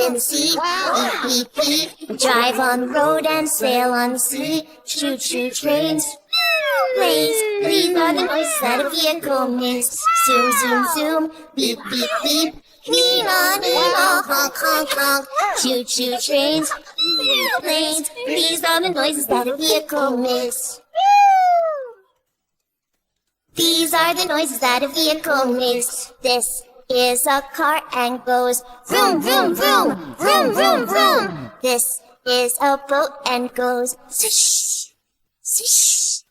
in the sea. Beep, beep, beep. We drive on the road and sail on the sea. Choo choo trains. Planes, these are the noises that a vehicle makes. Zoom, zoom, zoom. Beep, beep, beep. Nina, Nina, honk, honk, honk. Choo choo trains. Planes, these are the noises that a vehicle makes. These are the noises that a vehicle makes. This is a car and goes vroom, vroom, vroom, vroom, vroom, vroom. This is a boat and goes swish, swish.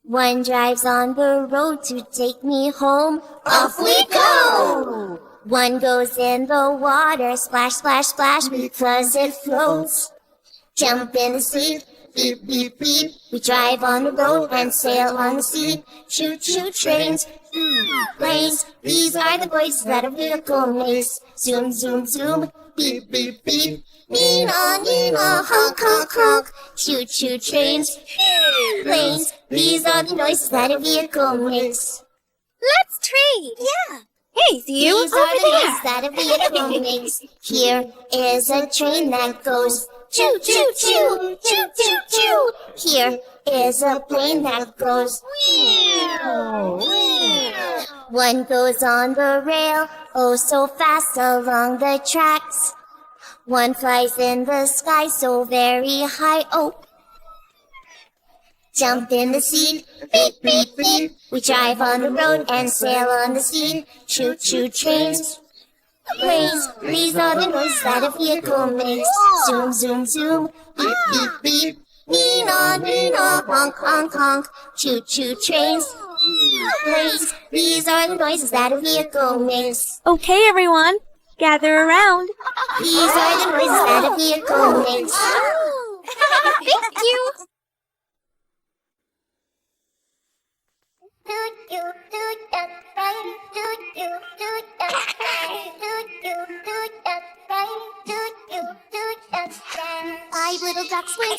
One drives on the road to take me home. Off we go! One goes in the water, splash, splash, splash, because it floats. Jump in the sea, beep, beep, beep. We drive on the road and sail on the sea. Choo choo trains, planes. These are the voices that a vehicle makes. Zoom, zoom, zoom, beep, beep, beep. Nina, Nina, honk, honk, honk. Choo choo trains, planes. These are the noises that a vehicle makes. Let's trade. Yeah. Hey, you These are the noises that a vehicle makes. Here is a train that goes choo choo choo, choo choo choo. Here is a plane that goes whew, whew. One goes on the rail, oh so fast along the tracks. One flies in the sky so very high, oh. Jump in the sea, beep, beep, beep. We drive on the road and sail on the sea. Choo choo trains, planes. These are the noises that a vehicle makes. Zoom, zoom, zoom, beep, beep, beep. Nina, Nina, honk, honk, honk. Choo choo trains, planes. These are the noises that a vehicle makes. Okay, everyone, gather around. These are the noises that a vehicle makes. Thank you. Five little ducks went